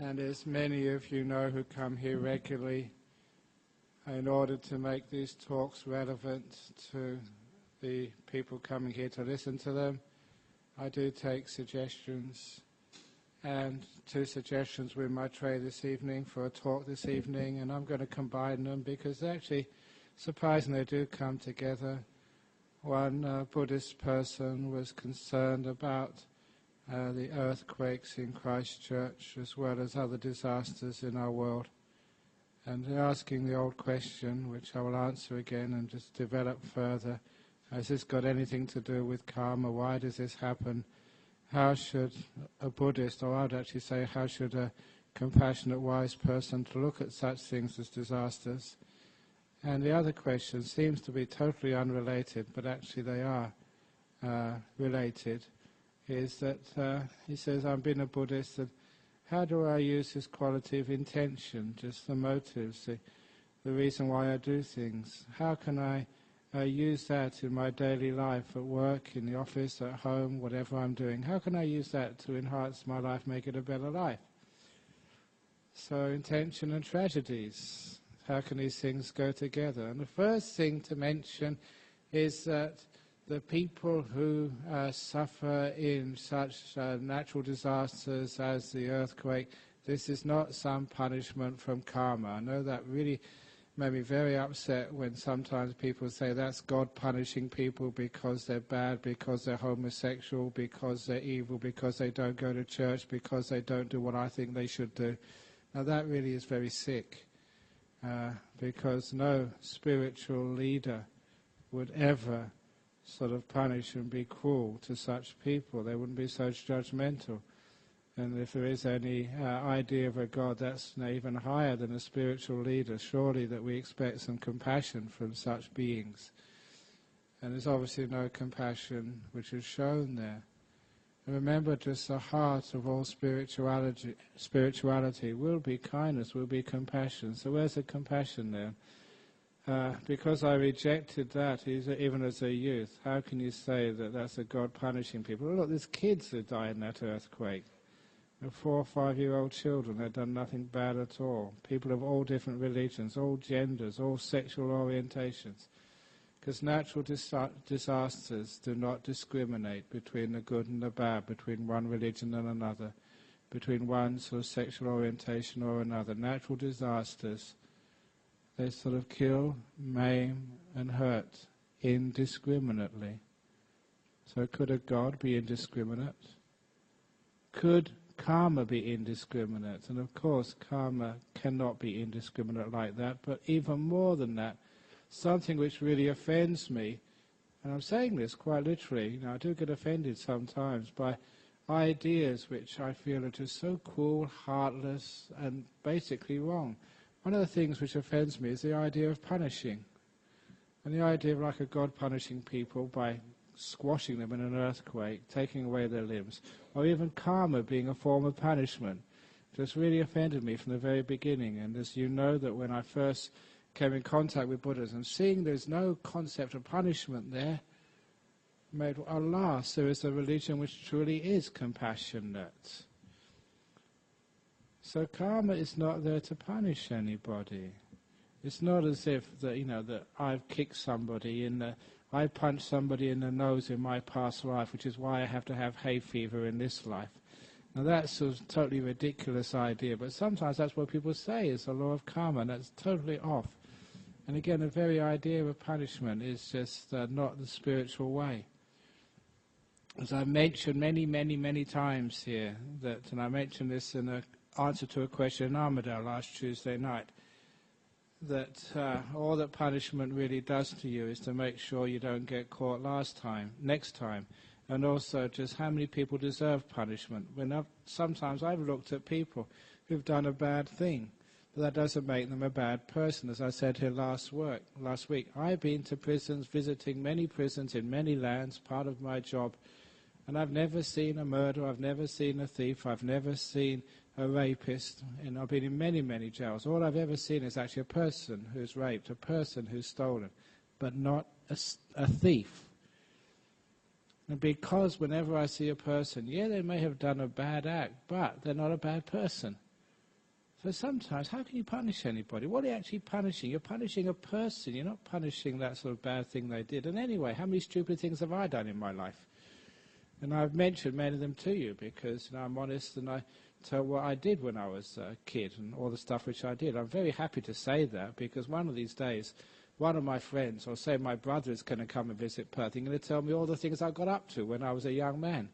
And as many of you know who come here regularly, in order to make these talks relevant to the people coming here to listen to them, I do take suggestions. And 2 suggestions were in my tray this evening for a talk this evening, and I'm going to combine them because they actually, surprisingly, they do come together. One Buddhist person was concerned about the earthquakes in Christchurch as well as other disasters in our world. And they're asking the old question, which I will answer again and just develop further. Has this got anything to do with karma? Why does this happen? How should a Buddhist, or I'd actually say how should a compassionate, wise person to look at such things as disasters? And the other question seems to be totally unrelated, but actually they are related, is that he says, I've been a Buddhist, and how do I use this quality of intention, just the motives, the reason why I do things? How can I use that in my daily life, at work, in the office, at home, whatever I'm doing? How can I use that to enhance my life, make it a better life? So intention and tragedies, how can these things go together? And the first thing to mention is that the people who suffer in such natural disasters as the earthquake, this is not some punishment from karma. I know that really made me very upset when sometimes people say that's God punishing people because they're bad, because they're homosexual, because they're evil, because they don't go to church, because they don't do what I think they should do. Now that really is very sick, because no spiritual leader would ever sort of punish and be cruel to such people. They wouldn't be so judgmental. And if there is any idea of a God that's even higher than a spiritual leader, surely that we expect some compassion from such beings. And there's obviously no compassion which is shown there. And remember, just the heart of all spirituality will be kindness, will be compassion. So where's the compassion there? Because I rejected that even as a youth, how can you say that that's a God punishing people? Look, there's kids that died in that earthquake. 4 or 5-year-old children, they've done nothing bad at all. People of all different religions, all genders, all sexual orientations. Because natural disasters do not discriminate between the good and the bad, between one religion and another, between one sort of sexual orientation or another. Natural disasters, they sort of kill, maim and hurt indiscriminately. So could a God be indiscriminate? Could karma be indiscriminate? And of course karma cannot be indiscriminate like that, but even more than that, something which really offends me, and I'm saying this quite literally, I do get offended sometimes by ideas which I feel are just so cruel, heartless and basically wrong. One of the things which offends me is the idea of punishing, and the idea of like a God punishing people by squashing them in an earthquake, taking away their limbs, or even karma being a form of punishment. Just really offended me from the very beginning. And as you know, that when I first came in contact with Buddhism, seeing there's no concept of punishment there, made, alas, there is a religion which truly is compassionate. So karma is not there to punish anybody. It's not as if that that I've kicked somebody I punched somebody in the nose in my past life, which is why I have to have hay fever in this life. Now that's a totally ridiculous idea, but sometimes that's what people say is the law of karma, and that's totally off. And again, the very idea of punishment is just not the spiritual way. As I've mentioned many times here, and I mentioned this in an answer to a question in Armadale last Tuesday night, that all that punishment really does to you is to make sure you don't get caught next time, and also just how many people deserve punishment. Sometimes I've looked at people who've done a bad thing, but that doesn't make them a bad person. As I said here last week, I've been to prisons, visiting many prisons in many lands, part of my job, and I've never seen a murderer, I've never seen a thief, I've never seen a rapist, and I've been in many jails. All I've ever seen is actually a person who's raped, a person who's stolen, but not a thief. And because whenever I see a person, they may have done a bad act, but they're not a bad person. So sometimes, how can you punish anybody? What are you actually punishing? You're punishing a person. You're not punishing that sort of bad thing they did. And anyway, how many stupid things have I done in my life? And I've mentioned many of them to you because I'm honest and I tell what I did when I was a kid and all the stuff which I did. I'm very happy to say that because one of these days, one of my friends, or say my brother, is going to come and visit Perth. He's going to tell me all the things I got up to when I was a young man.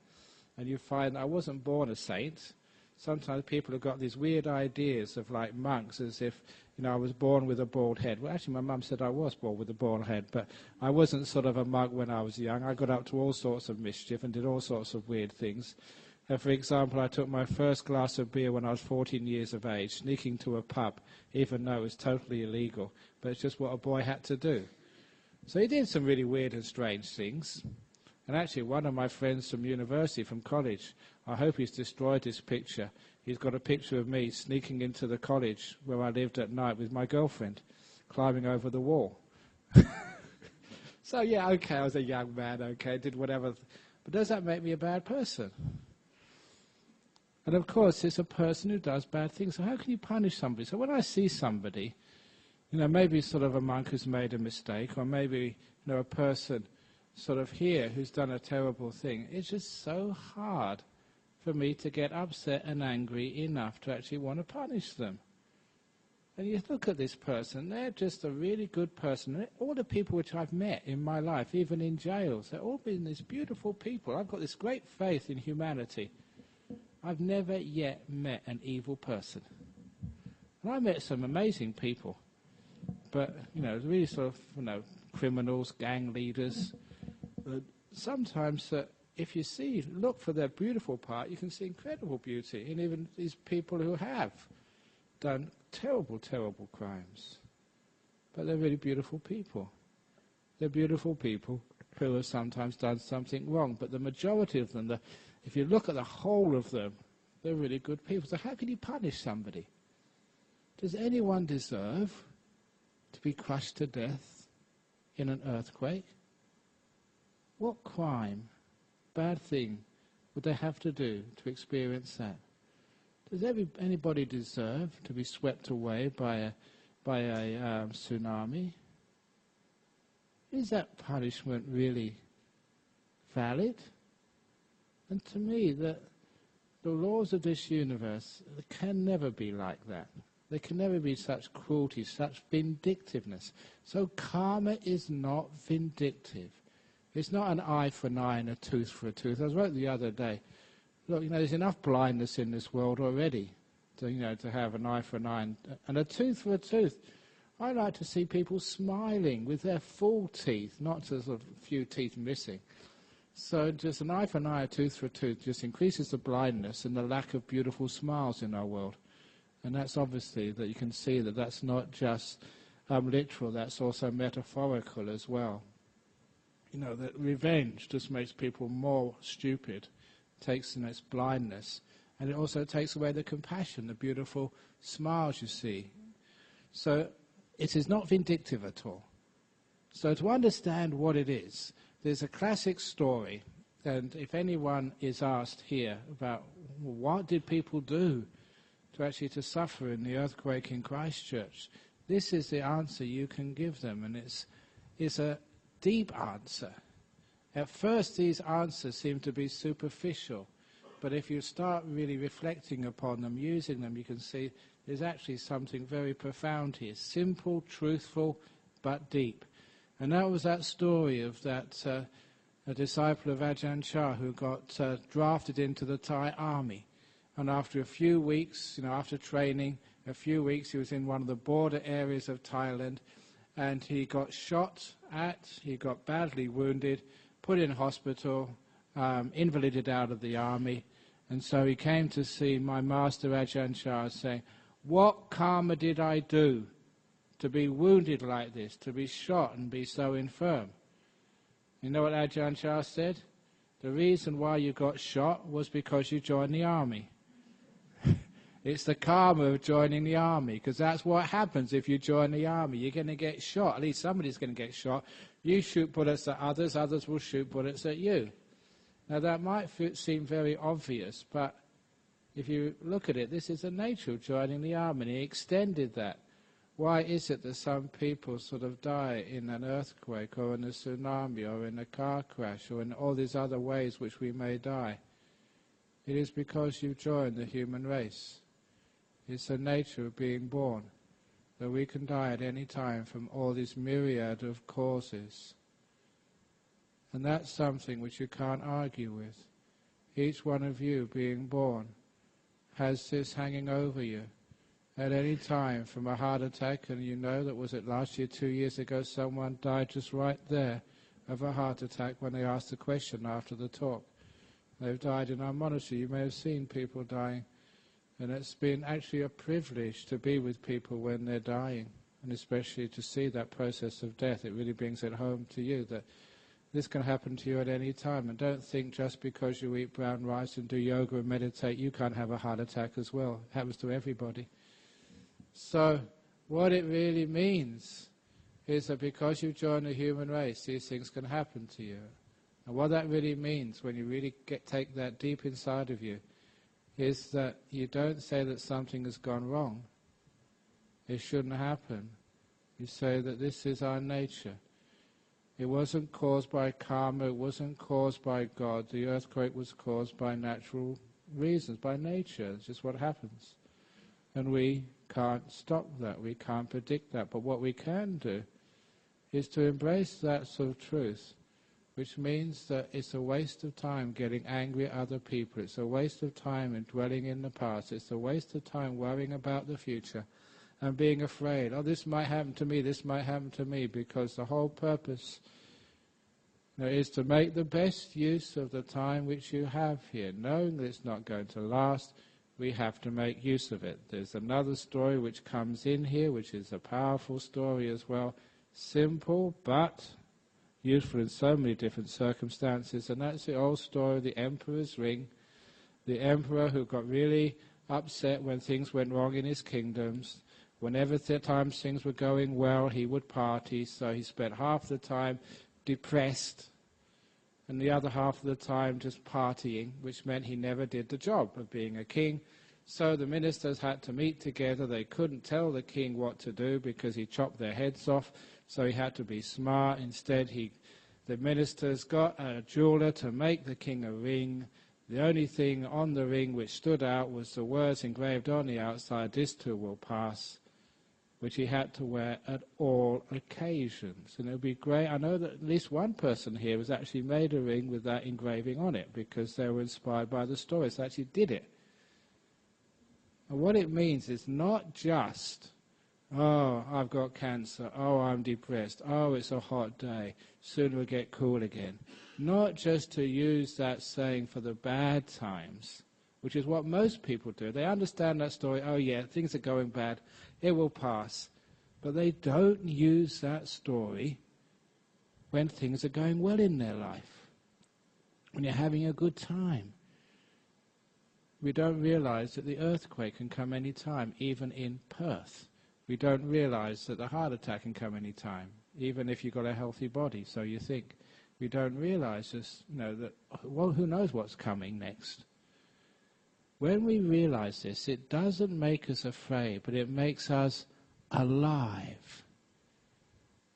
And you find I wasn't born a saint. Sometimes people have got these weird ideas of like monks as if, I was born with a bald head. Well, actually, my mum said I was born with a bald head, but I wasn't sort of a monk when I was young. I got up to all sorts of mischief and did all sorts of weird things. For example, I took my first glass of beer when I was 14 years of age, sneaking to a pub, even though it was totally illegal. But it's just what a boy had to do. So he did some really weird and strange things. And actually, one of my friends from university, from college, I hope he's destroyed this picture. He's got a picture of me sneaking into the college where I lived at night with my girlfriend, climbing over the wall. So, yeah, okay, I was a young man, okay, did whatever. But does that make me a bad person? And, of course, it's a person who does bad things. So how can you punish somebody? So when I see somebody, maybe sort of a monk who's made a mistake, or maybe, a person sort of here who's done a terrible thing, it's just so hard for me to get upset and angry enough to actually want to punish them. And you look at this person, they're just a really good person. All the people which I've met in my life, even in jails, they've all been these beautiful people. I've got this great faith in humanity. I've never yet met an evil person. And I met some amazing people. But, really sort of, criminals, gang leaders. Sometimes if you look for their beautiful part, you can see incredible beauty in even these people who have done terrible, terrible crimes. But they're really beautiful people. They're beautiful people who have sometimes done something wrong. But the majority of them, if you look at the whole of them, they're really good people. So how can you punish somebody? Does anyone deserve to be crushed to death in an earthquake? What crime, bad thing, would they have to do to experience that? Does anybody deserve to be swept away by a tsunami? Is that punishment really valid? And to me, the laws of this universe can never be like that. There can never be such cruelty, such vindictiveness. So karma is not vindictive. It's not an eye for an eye and a tooth for a tooth. I wrote the other day, look, there's enough blindness in this world already to have an eye for an eye and a tooth for a tooth. I like to see people smiling with their full teeth, not just a few teeth missing. So just an eye for an eye, a tooth for a tooth just increases the blindness and the lack of beautiful smiles in our world. And that's obviously that you can see that that's not just literal, that's also metaphorical as well. That revenge just makes people more stupid, takes its blindness, and it also takes away the compassion, the beautiful smiles you see. So it is not vindictive at all. So to understand what it is, there's a classic story, and if anyone is asked here about what did people do to suffer in the earthquake in Christchurch, this is the answer you can give them, and it's a deep answer. At first these answers seem to be superficial, but if you start really reflecting upon them, using them, you can see there's actually something very profound here. Simple, truthful, but deep. And that was that story of that a disciple of Ajahn Chah who got drafted into the Thai army. And after a few weeks, after training, a few weeks, he was in one of the border areas of Thailand, and he got shot at, he got badly wounded, put in hospital, invalided out of the army. And so he came to see my master Ajahn Chah saying, what karma did I do to be wounded like this, to be shot and be so infirm? You know what Ajahn Chah said? The reason why you got shot was because you joined the army. It's the karma of joining the army, because that's what happens if you join the army. You're going to get shot. At least somebody's going to get shot. You shoot bullets at others, others will shoot bullets at you. Now that might seem very obvious, but if you look at it, this is the nature of joining the army, and he extended that. Why is it that some people sort of die in an earthquake or in a tsunami or in a car crash or in all these other ways which we may die? It is because you join the human race. It's the nature of being born, that we can die at any time from all these myriad of causes. And that's something which you can't argue with. Each one of you being born has this hanging over you at any time from a heart attack, and you know that, was it last year, 2 years ago, someone died just right there of a heart attack when they asked the question after the talk. They've died in our monastery. You may have seen people dying, and it's been actually a privilege to be with people when they're dying, and especially to see that process of death. It really brings it home to you that this can happen to you at any time. And don't think just because you eat brown rice and do yoga and meditate, you can't have a heart attack as well. It happens to everybody. So what it really means is that because you join the human race, these things can happen to you. And what that really means, when you really take that deep inside of you, is that you don't say that something has gone wrong. It shouldn't happen. You say that this is our nature. It wasn't caused by karma, it wasn't caused by God. The earthquake was caused by natural reasons, by nature. It's just what happens. And we can't stop that, we can't predict that. But what we can do is to embrace that sort of truth, which means that it's a waste of time getting angry at other people. It's a waste of time in dwelling in the past. It's a waste of time worrying about the future and being afraid, oh, this might happen to me, this might happen to me, because the whole purpose is to make the best use of the time which you have here. Knowing that it's not going to last, we have to make use of it. There's another story which comes in here, which is a powerful story as well. Simple, but useful in so many different circumstances, and that's the old story of the emperor's ring. The emperor who got really upset when things went wrong in his kingdoms. Whenever times things were going well, he would party, so he spent half the time depressed and the other half of the time just partying, which meant he never did the job of being a king. So the ministers had to meet together. They couldn't tell the king what to do because he chopped their heads off, so he had to be smart. Instead, the ministers got a jeweler to make the king a ring. The only thing on the ring which stood out was the words engraved on the outside, "This too will pass," which he had to wear at all occasions. And it would be great. I know that at least one person here has actually made a ring with that engraving on it because they were inspired by the stories. They actually did it. And what it means is not just, oh, I've got cancer, oh, I'm depressed, oh, it's a hot day, soon we'll get cool again. Not just to use that saying for the bad times, which is what most people do. They understand that story, oh yeah, things are going bad, it will pass. But they don't use that story when things are going well in their life, when you're having a good time. We don't realize that the earthquake can come any time, even in Perth. We don't realize that the heart attack can come any time, even if you've got a healthy body, so you think. We don't realize this, that, well, who knows what's coming next. When we realize this, it doesn't make us afraid, but it makes us alive.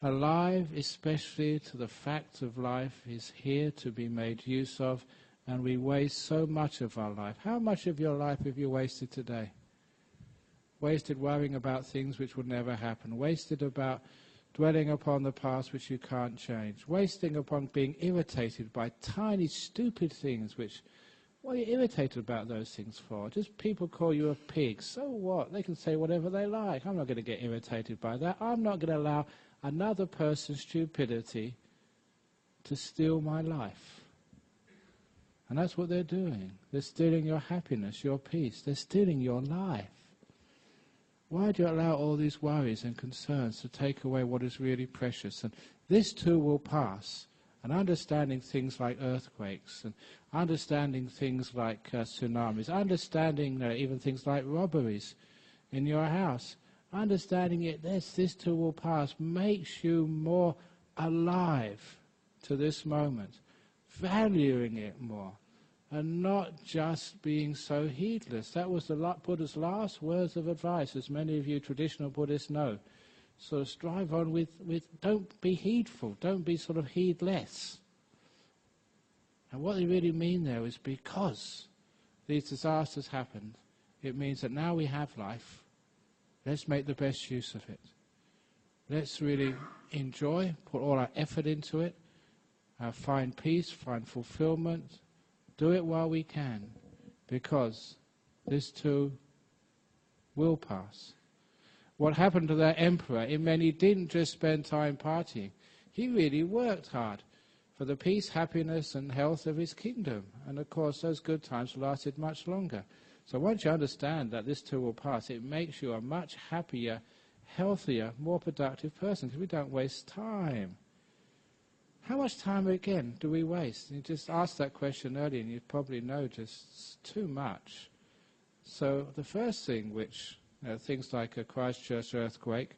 Alive, especially to the fact of life, is here to be made use of, and we waste so much of our life. How much of your life have you wasted today? Wasted worrying about things which will never happen. Wasted about dwelling upon the past which you can't change. Wasting upon being irritated by tiny, stupid things which, what are you irritated about those things for? Just people call you a pig. So what? They can say whatever they like. I'm not going to get irritated by that. I'm not going to allow another person's stupidity to steal my life. And that's what they're doing. They're stealing your happiness, your peace. They're stealing your life. Why do you allow all these worries and concerns to take away what is really precious? And this too will pass. And understanding things like earthquakes, and understanding things like tsunamis, understanding even things like robberies in your house, understanding it, this too will pass, makes you more alive to this moment, valuing it more, and not just being so heedless. That was the Buddha's last words of advice, as many of you traditional Buddhists know. So strive on with don't be heedful, don't be sort of heedless. And what they really mean there is because these disasters happened, it means that now we have life. Let's make the best use of it. Let's really enjoy, put all our effort into it, find peace, find fulfillment, do it while we can, because this too will pass. What happened to that emperor, it meant he didn't just spend time partying. He really worked hard for the peace, happiness and health of his kingdom. And of course those good times lasted much longer. So once you understand that this too will pass, it makes you a much happier, healthier, more productive person, because we don't waste time. How much time again do we waste? You just asked that question earlier and you probably know just too much. So the first thing which things like a Christchurch earthquake,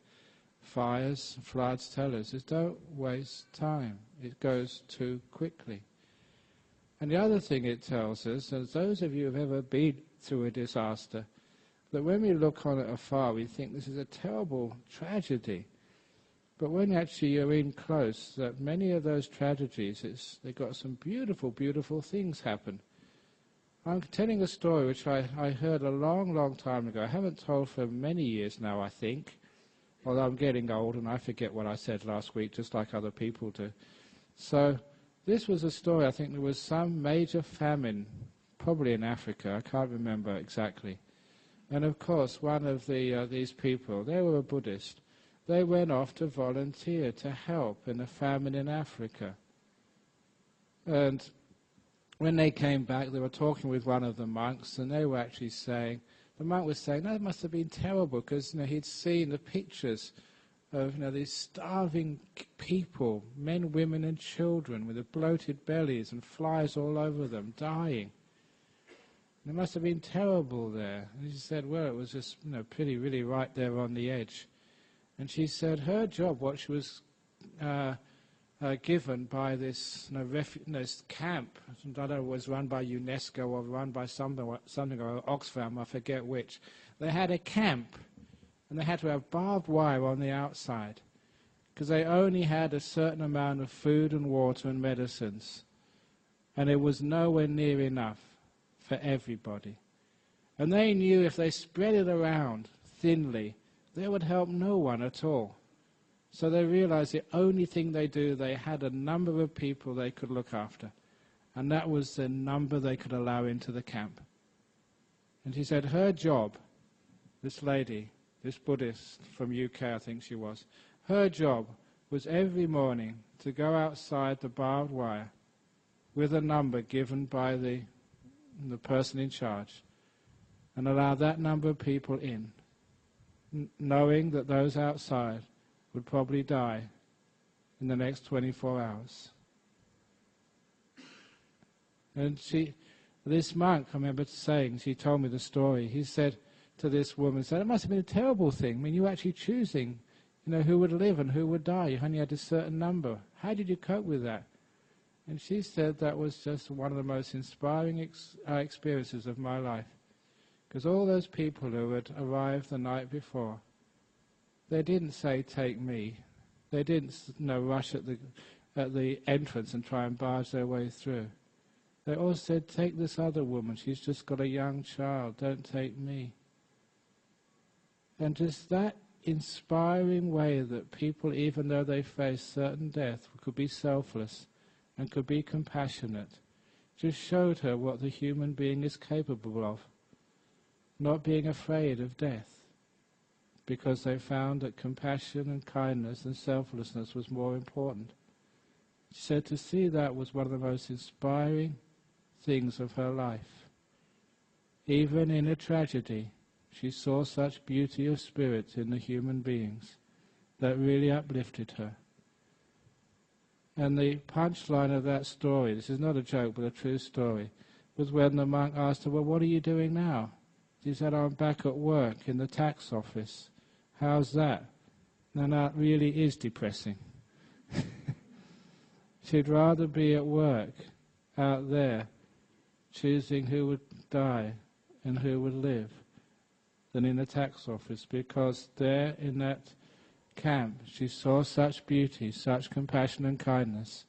fires, floods tell us is don't waste time. It goes too quickly. And the other thing it tells us, as those of you who have ever been through a disaster, that when we look on it afar we think this is a terrible tragedy. But when actually you're in close, that many of those tragedies, they've got some beautiful, beautiful things happen. I'm telling a story which I heard a long, long time ago. I haven't told for many years now, I think, although I'm getting old and I forget what I said last week, just like other people do. So this was a story, I think there was some major famine, probably in Africa, I can't remember exactly. And of course, one of these people, they were a Buddhist, they went off to volunteer to help in a famine in Africa. And when they came back, they were talking with one of the monks, and they were actually saying, the monk was saying, that must have been terrible, because he'd seen the pictures of these starving people, men, women and children with the bloated bellies and flies all over them, dying. And it must have been terrible there. And she said, well, it was just pretty, really right there on the edge. And she said her job, what she was given by this this camp, I don't know, was run by UNESCO or run by something or Oxfam, I forget which. They had a camp, and they had to have barbed wire on the outside, because they only had a certain amount of food and water and medicines, and it was nowhere near enough for everybody. And they knew if they spread it around thinly, they would help no one at all. So they realized the only thing they do, they had a number of people they could look after. And that was the number they could allow into the camp. And she said her job, this lady, this Buddhist from UK I think she was, her job was every morning to go outside the barbed wire with a number given by the person in charge and allow that number of people in, knowing that those outside would probably die in the next 24 hours. And this monk, I remember saying, she told me the story, he said to this woman, said, it must have been a terrible thing. I mean, you were actually choosing, who would live and who would die. You only had a certain number. How did you cope with that? And she said that was just one of the most inspiring experiences of my life. Because all those people who had arrived the night before, they didn't say, take me. They didn't rush at the entrance and try and barge their way through. They all said, take this other woman. She's just got a young child. Don't take me. And just that inspiring way that people, even though they face certain death, could be selfless and could be compassionate, just showed her what the human being is capable of. Not being afraid of death, because they found that compassion and kindness and selflessness was more important. She said to see that was one of the most inspiring things of her life. Even in a tragedy, she saw such beauty of spirit in the human beings that really uplifted her. And the punchline of that story, this is not a joke but a true story, was when the monk asked her, well, what are you doing now? She said, I'm back at work in the tax office. How's that? And that really is depressing. She'd rather be at work out there, choosing who would die and who would live than in the tax office, because there in that camp she saw such beauty, such compassion and kindness.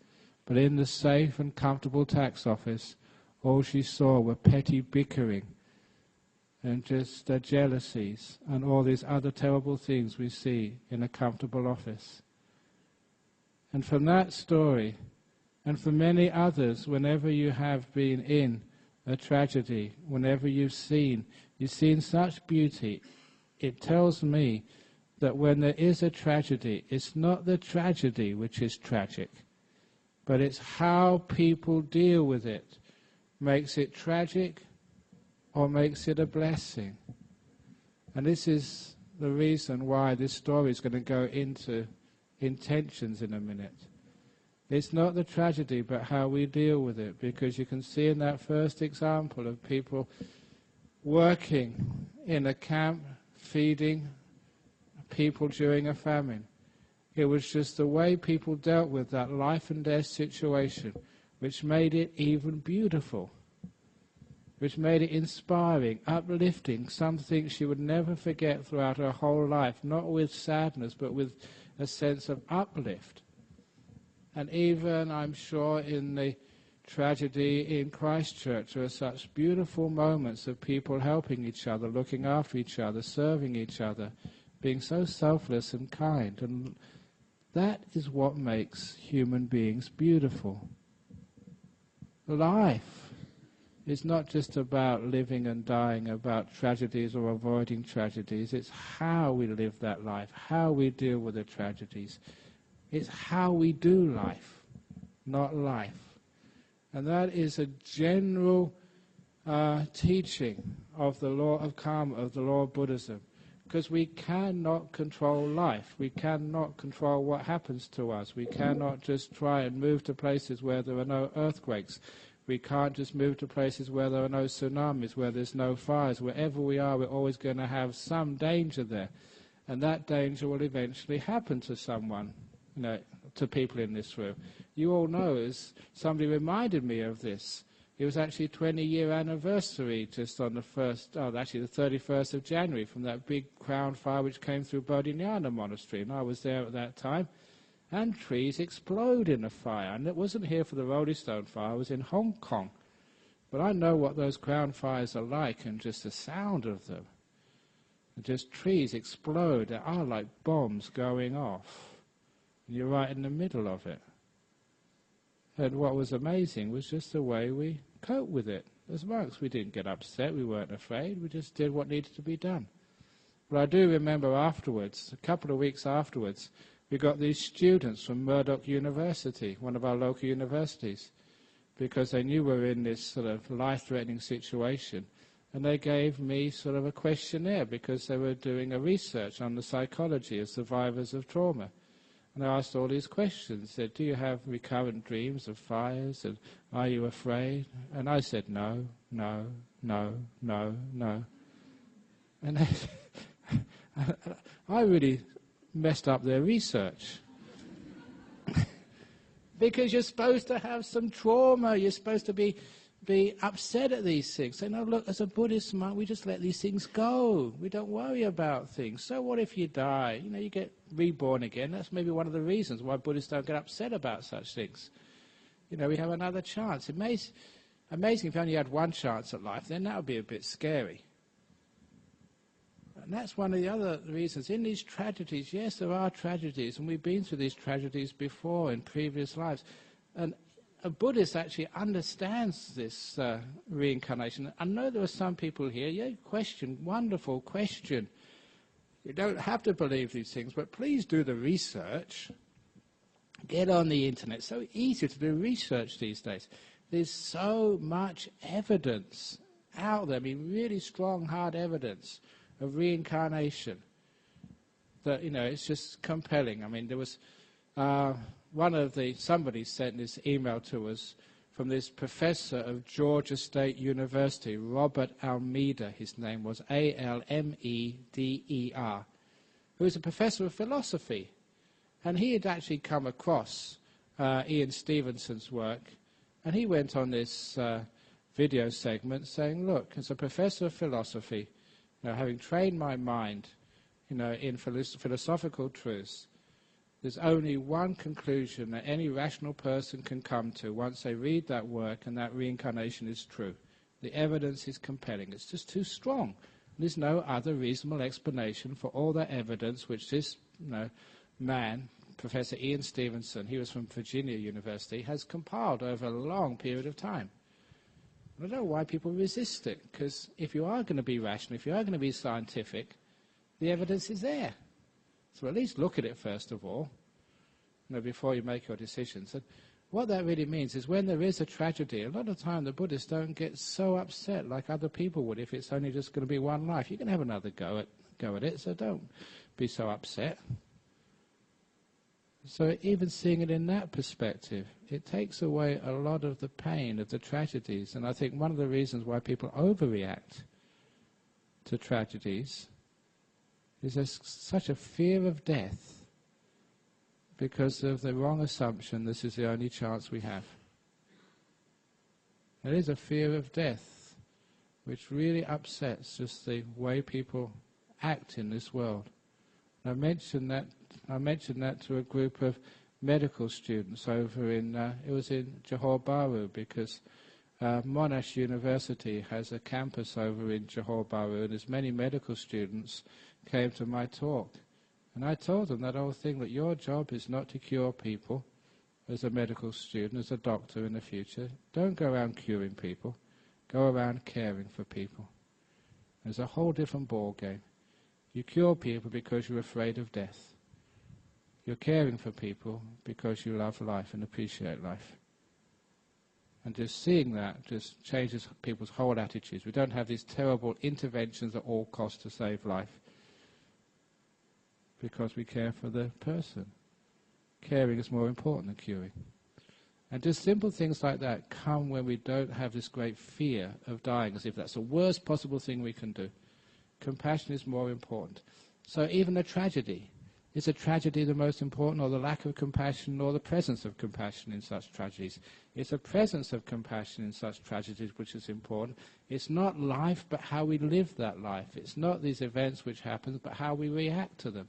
But in the safe and comfortable tax office, all she saw were petty bickering and just jealousies and all these other terrible things we see in a comfortable office. And from that story, and from many others, whenever you have been in a tragedy, whenever you've seen such beauty, it tells me that when there is a tragedy, it's not the tragedy which is tragic, but it's how people deal with it makes it tragic or makes it a blessing. And this is the reason why this story is going to go into intentions in a minute. It's not the tragedy, but how we deal with it, because you can see in that first example of people working in a camp, feeding people during a famine. It was just the way people dealt with that life and death situation which made it even beautiful, which made it inspiring, uplifting, something she would never forget throughout her whole life, not with sadness but with a sense of uplift. And even, I'm sure, in the tragedy in Christchurch, there are such beautiful moments of people helping each other, looking after each other, serving each other, being so selfless and kind. And that is what makes human beings beautiful. Life is not just about living and dying, about tragedies or avoiding tragedies. It's how we live that life, how we deal with the tragedies. It's how we do life, not life. And that is a general teaching of the law of karma, of the law of Buddhism. Because we cannot control life. We cannot control what happens to us. We cannot just try and move to places where there are no earthquakes. We can't just move to places where there are no tsunamis, where there's no fires. Wherever we are, we're always going to have some danger there. And that danger will eventually happen to someone, to people in this room. You all know, as somebody reminded me of this, it was actually a 20-year anniversary just on the 31st of January from that big crown fire which came through Bodhinyana Monastery. And I was there at that time. And trees explode in a fire. And it wasn't here for the Rolling Stone fire, I was in Hong Kong. But I know what those crown fires are like, and just the sound of them. And just trees explode. They are like bombs going off. And you're right in the middle of it. And what was amazing was just the way we coped with it. As monks, we didn't get upset, we weren't afraid, we just did what needed to be done. But I do remember afterwards, a couple of weeks afterwards, we got these students from Murdoch University, one of our local universities, because they knew we were in this sort of life-threatening situation. And they gave me sort of a questionnaire because they were doing a research on the psychology of survivors of trauma. And I asked all these questions. Said, do you have recurrent dreams of fires? And are you afraid? And I said, no, no, no, no, no. And I really messed up their research. Because you're supposed to have some trauma. You're supposed to be upset at these things. Say, no, look, as a Buddhist monk, we just let these things go. We don't worry about things. So what if you die? You get reborn again. That's maybe one of the reasons why Buddhists don't get upset about such things. We have another chance. Amazing if you only had one chance at life, then that would be a bit scary. And that's one of the other reasons. In these tragedies, yes, there are tragedies, and we've been through these tragedies before in previous lives. And a Buddhist actually understands this reincarnation. I know there are some people here, wonderful question. You don't have to believe these things, but please do the research. Get on the internet. It's so easy to do research these days. There's so much evidence out there, really strong, hard evidence of reincarnation that, it's just compelling. There was somebody sent this email to us from this professor of Georgia State University, Robert Almeida, his name was Almeder, who was a professor of philosophy. And he had actually come across Ian Stevenson's work, and he went on this video segments saying, look, as a professor of philosophy, having trained my mind, in philosophical truths, there's only one conclusion that any rational person can come to once they read that work, and that reincarnation is true. The evidence is compelling. It's just too strong. There's no other reasonable explanation for all that evidence which this man, Professor Ian Stevenson, he was from Virginia University, has compiled over a long period of time. I don't know why people resist it, because if you are going to be rational, if you are going to be scientific, the evidence is there. So at least look at it first of all, before you make your decisions. And what that really means is when there is a tragedy, a lot of the time the Buddhists don't get so upset like other people would if it's only just going to be one life. You can have another go at it, so don't be so upset. So even seeing it in that perspective, it takes away a lot of the pain of the tragedies. And I think one of the reasons why people overreact to tragedies is there's such a fear of death because of the wrong assumption this is the only chance we have. There is a fear of death which really upsets just the way people act in this world. I mentioned that to a group of medical students over in, it was in Johor Bahru, because Monash University has a campus over in Johor Bahru, and as many medical students came to my talk. And I told them that whole thing, that your job is not to cure people as a medical student, as a doctor in the future. Don't go around curing people. Go around caring for people. There's a whole different ball game. You cure people because you're afraid of death. You're caring for people because you love life and appreciate life. And just seeing that just changes people's whole attitudes. We don't have these terrible interventions at all costs to save life because we care for the person. Caring is more important than curing. And just simple things like that come when we don't have this great fear of dying, as if that's the worst possible thing we can do. Compassion is more important. So even a tragedy, is a tragedy the most important, or the lack of compassion, or the presence of compassion in such tragedies? It's the presence of compassion in such tragedies which is important. It's not life, but how we live that life. It's not these events which happen, but how we react to them.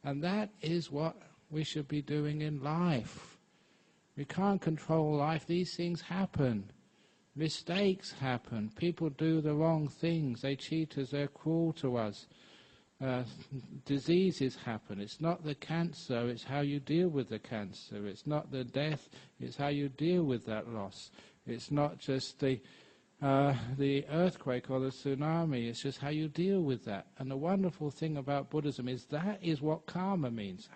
And that is what we should be doing in life. We can't control life. These things happen. Mistakes happen. People do the wrong things. They cheat us. They're cruel to us. Diseases happen. It's not the cancer, it's how you deal with the cancer. It's not the death, it's how you deal with that loss. It's not just the earthquake or the tsunami, it's just how you deal with that. And the wonderful thing about Buddhism is that is what karma means,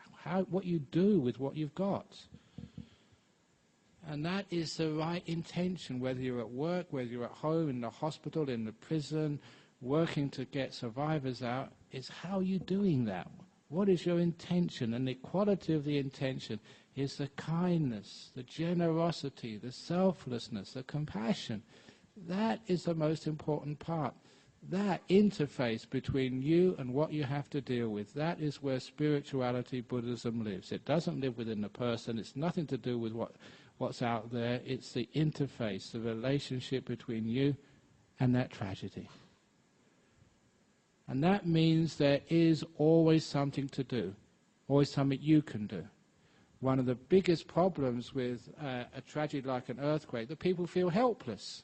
what you do with what you've got. And that is the right intention, whether you're at work, whether you're at home, in the hospital, in the prison, working to get survivors out. It's how you're doing that. What is your intention? And the quality of the intention is the kindness, the generosity, the selflessness, the compassion. That is the most important part. That interface between you and what you have to deal with, that is where spirituality, Buddhism lives. It doesn't live within the person. It's nothing to do with what's out there. It's the interface, the relationship between you and that tragedy. And that means there is always something to do, always something you can do. One of the biggest problems with a tragedy like an earthquake, that people feel helpless.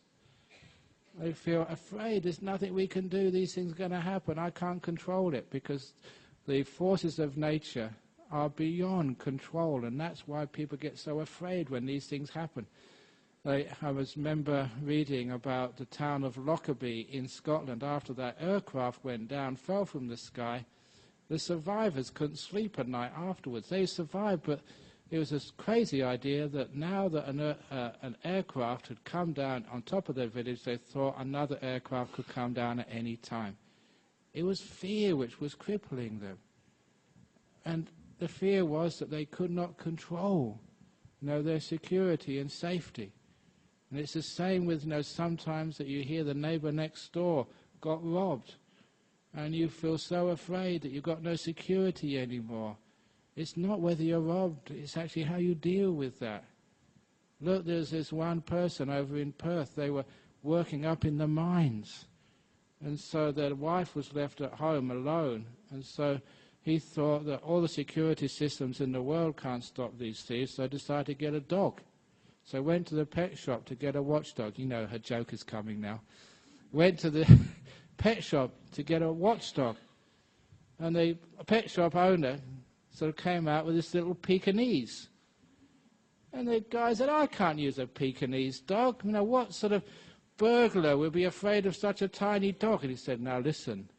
They feel afraid, there's nothing we can do, these things are going to happen, I can't control it, because the forces of nature are beyond control, and that's why people get so afraid when these things happen. I remember reading about the town of Lockerbie in Scotland. After that aircraft went down, fell from the sky, the survivors couldn't sleep at night afterwards. They survived, but it was this crazy idea that now that an aircraft had come down on top of their village, they thought another aircraft could come down at any time. It was fear which was crippling them. And the fear was that they could not control, their security and safety. And it's the same with, sometimes that you hear the neighbor next door got robbed, and you feel so afraid that you've got no security anymore. It's not whether you're robbed, it's actually how you deal with that. Look, there's this one person over in Perth, they were working up in the mines. And so their wife was left at home alone. And so he thought that all the security systems in the world can't stop these thieves, so he decided to get a dog. So went to the pet shop to get a watchdog. You know, her joke is coming now. Went to the pet shop to get a watchdog. And the pet shop owner sort of came out with this little Pekingese. And the guy said, I can't use a Pekingese dog. You know, what sort of burglar would be afraid of such a tiny dog? And he said, now listen,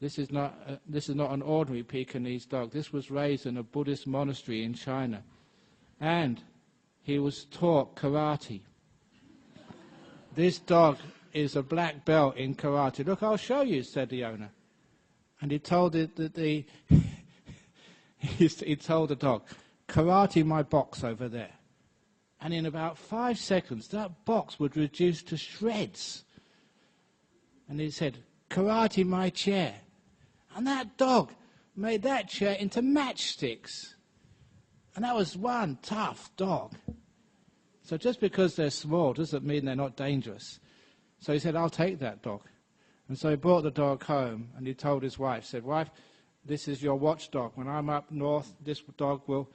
this is not an ordinary Pekingese dog. This was raised in a Buddhist monastery in China. And he was taught karate. This dog is a black belt in karate. Look, I'll show you, said the owner. And he told it that he told the dog, karate my box over there. And in about 5 seconds, that box would reduce to shreds. And he said, karate my chair. And that dog made that chair into matchsticks. And that was one tough dog. So just because they're small doesn't mean they're not dangerous. So he said, I'll take that dog. And so he brought the dog home, and he told his wife, said, wife, this is your watchdog. When I'm up north, this dog will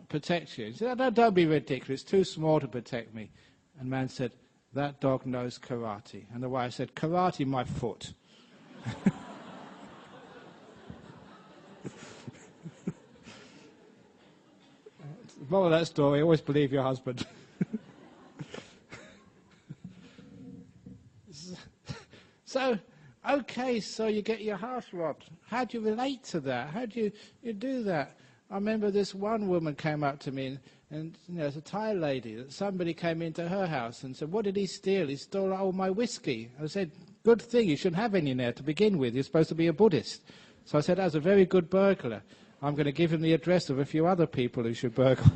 protect you. He said, oh, don't be ridiculous, it's too small to protect me. And man said, that dog knows karate. And the wife said, karate my foot. Moral of that story, always believe your husband. So, okay, so you get your house robbed. How do you relate to that? How do you do that? I remember this one woman came up to me, and you know, it's a Thai lady, that somebody came into her house and said, what did he steal? He stole all my whiskey. I said, good thing, you shouldn't have any in there to begin with. You're supposed to be a Buddhist. So I said, that's a very good burglar. I'm going to give him the address of a few other people who should burgle.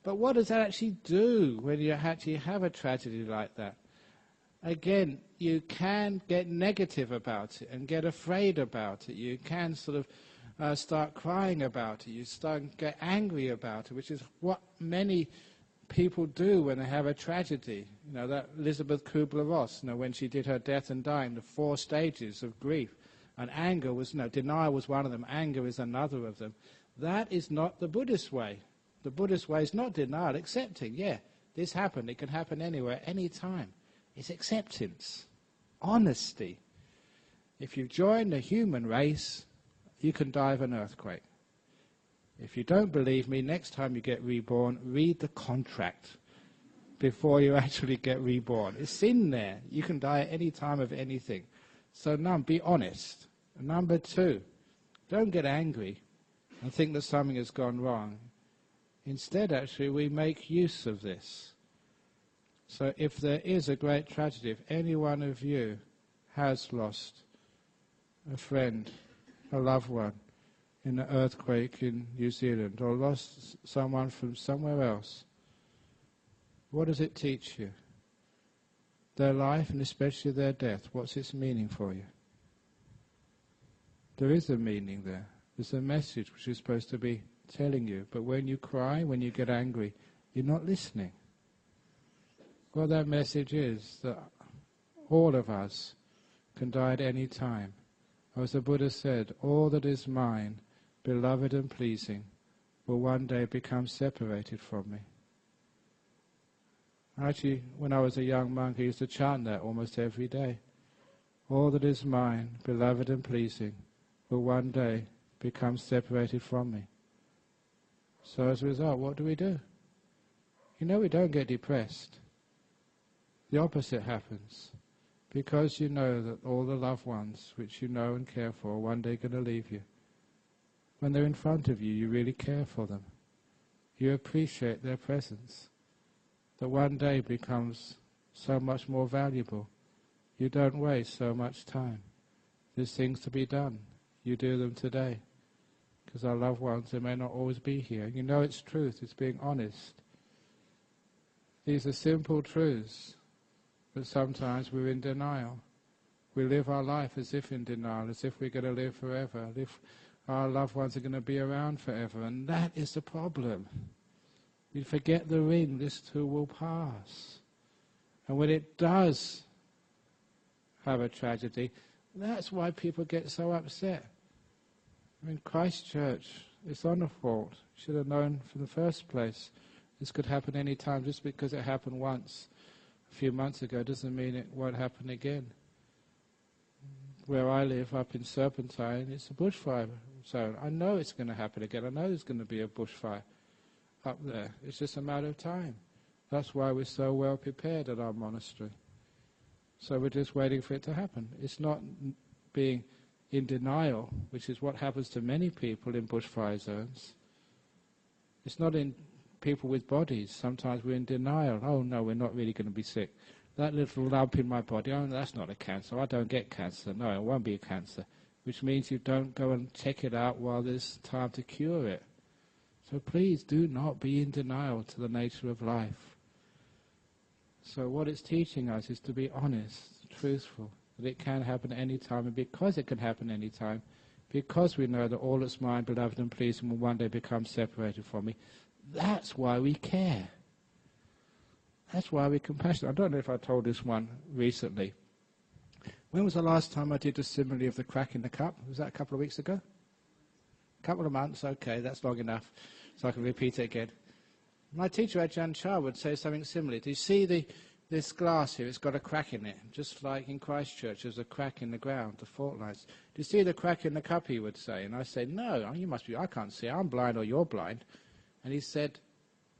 But what does that actually do when you actually have a tragedy like that? Again, you can get negative about it and get afraid about it. You can sort of start crying about it. You start to get angry about it, which is what many people do when they have a tragedy. You know, that Elizabeth Kubler-Ross, you know, when she did her death and dying, the 4 stages of grief. And anger was, denial was one of them. Anger is another of them. That is not the Buddhist way. The Buddhist way is not denial, accepting. Yeah, this happened. It can happen anywhere, any time. It's acceptance, honesty. If you join the human race, you can die of an earthquake. If you don't believe me, next time you get reborn, read the contract before you actually get reborn. It's in there. You can die at any time of anything. So, be honest. And number 2, don't get angry and think that something has gone wrong. Instead, actually, we make use of this. So if there is a great tragedy, if any one of you has lost a friend, a loved one, in an earthquake in New Zealand, or lost someone from somewhere else, what does it teach you? Their life, and especially their death, what's its meaning for you? There is a meaning there. There's a message which is supposed to be telling you, but when you cry, when you get angry, you're not listening. Well, that message is that all of us can die at any time. As the Buddha said, all that is mine, beloved and pleasing, will one day become separated from me. Actually, when I was a young monk, I used to chant that almost every day. All that is mine, beloved and pleasing, will one day become separated from me. So as a result, what do? You know, we don't get depressed. The opposite happens. Because you know that all the loved ones which you know and care for are one day going to leave you. When they're in front of you, you really care for them. You appreciate their presence. That one day becomes so much more valuable. You don't waste so much time. There's things to be done. You do them today. Because our loved ones, they may not always be here. You know it's truth, it's being honest. These are simple truths, but sometimes we're in denial. We live our life as if in denial, as if we're going to live forever, as if our loved ones are going to be around forever, and that is the problem. You forget the ring, this too will pass. And when it does have a tragedy, that's why people get so upset. I mean, Christchurch, it's on the fault. Should have known from the first place. This could happen any time. Just because it happened once a few months ago doesn't mean it won't happen again. Where I live, up in Serpentine, it's a bushfire zone. I know it's going to happen again. I know there's going to be a bushfire up there. It's just a matter of time. That's why we're so well prepared at our monastery. So we're just waiting for it to happen. It's not being in denial, which is what happens to many people in bushfire zones. It's not in people with bodies. Sometimes we're in denial. Oh no, we're not really going to be sick. That little lump in my body, oh, that's not a cancer. I don't get cancer. No, it won't be a cancer. Which means you don't go and check it out while there's time to cure it. So please do not be in denial to the nature of life. So what it's teaching us is to be honest, truthful, that it can happen at any time, and because it can happen any time, because we know that all that's mine, beloved and pleasing, will one day become separated from me, that's why we care. That's why we're compassionate. I don't know if I told this one recently. When was the last time I did the simile of the crack in the cup? Was that a couple of weeks ago? A couple of months, okay, that's long enough, so I can repeat it again. My teacher, Ajahn Chah, would say something similar. Do you see this glass here? It's got a crack in it, just like in Christchurch there's a crack in the ground, the fault lines. Do you see the crack in the cup, he would say? And I say, no, you must be, I can't see, I'm blind or you're blind. And he said,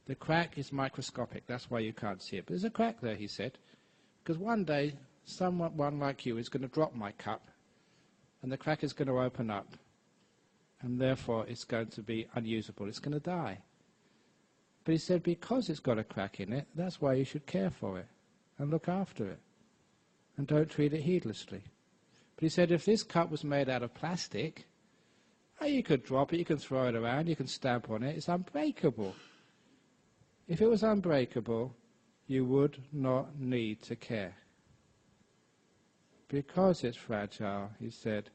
the crack is microscopic, that's why you can't see it. But there's a crack there, he said, because one day someone like you is going to drop my cup, and the crack is going to open up, and therefore it's going to be unusable, it's going to die. But he said, because it's got a crack in it, that's why you should care for it and look after it and don't treat it heedlessly. But he said, if this cup was made out of plastic, you could drop it, you can throw it around, you can stamp on it, it's unbreakable. If it was unbreakable, you would not need to care. Because it's fragile, he said,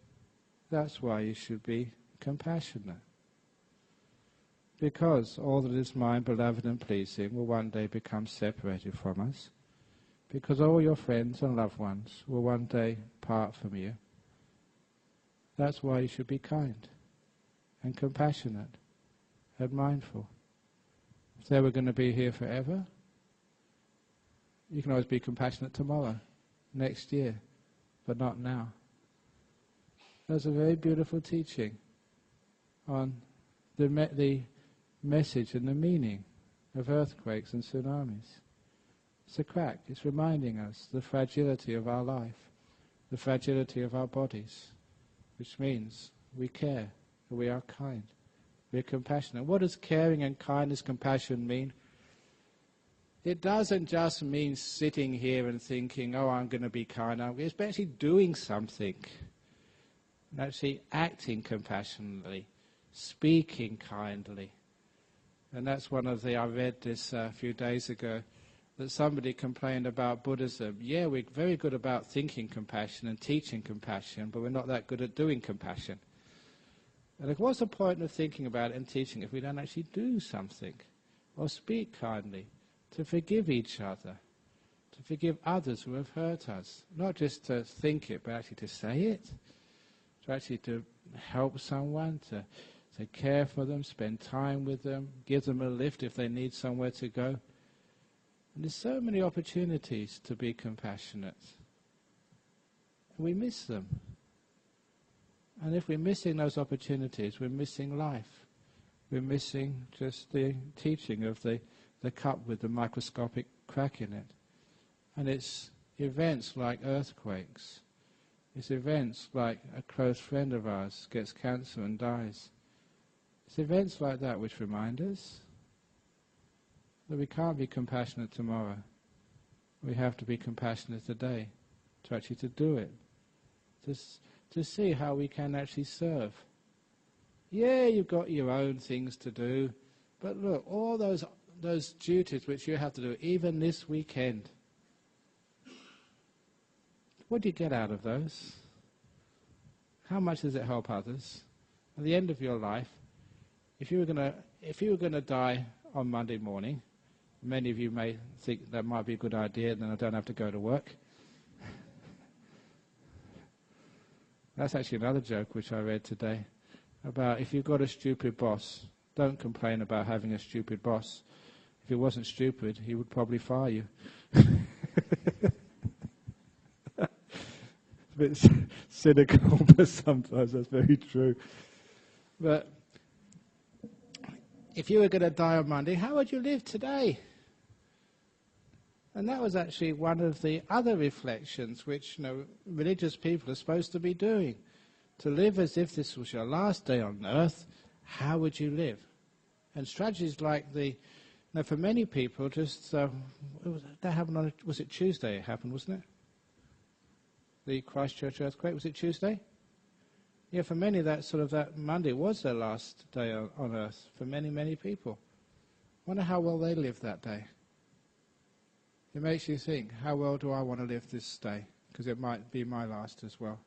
that's why you should be compassionate. Because all that is mine, beloved and pleasing, will one day become separated from us. Because all your friends and loved ones will one day part from you. That's why you should be kind and compassionate and mindful. If they were going to be here forever, you can always be compassionate tomorrow, next year, but not now. There's a very beautiful teaching on the message and the meaning of earthquakes and tsunamis. It's a crack. It's reminding us the fragility of our life, the fragility of our bodies, which means we care, we are kind, we are compassionate. What does caring and kindness, compassion mean? It doesn't just mean sitting here and thinking, oh, I'm going to be kind. It's actually doing something, and actually acting compassionately, speaking kindly. And that's one of I read this a few days ago, that somebody complained about Buddhism. Yeah, we're very good about thinking compassion and teaching compassion, but we're not that good at doing compassion. And what's the point of thinking about it and teaching if we don't actually do something or speak kindly, to forgive each other, to forgive others who have hurt us? Not just to think it, but actually to say it, to actually to help someone, to care for them, spend time with them, give them a lift if they need somewhere to go. And there's so many opportunities to be compassionate. And we miss them. And if we're missing those opportunities, we're missing life. We're missing just the teaching of the cup with the microscopic crack in it. And it's events like earthquakes. It's events like a close friend of ours gets cancer and dies. It's events like that which remind us that we can't be compassionate tomorrow. We have to be compassionate today, to actually to do it, to see how we can actually serve. Yeah, you've got your own things to do, but look, all those duties which you have to do, even this weekend, what do you get out of those? How much does it help others? At the end of your life, if you were going to die on Monday morning. Many of you may think that might be a good idea, then I don't have to go to work. That's actually another joke which I read today, about if you've got a stupid boss, don't complain about having a stupid boss. If he wasn't stupid, he would probably fire you. A bit cynical, but sometimes that's very true. But if you were going to die on Monday, how would you live today? And that was actually one of the other reflections which religious people are supposed to be doing. To live as if this was your last day on earth, how would you live? And strategies like for many people, just that happened on, was it Tuesday it happened, wasn't it? The Christchurch earthquake, was it Tuesday? Yeah, for many that Monday was their last day on earth, for many, many people. Wonder how well they lived that day. It makes you think, how well do I want to live this day? Because it might be my last as well.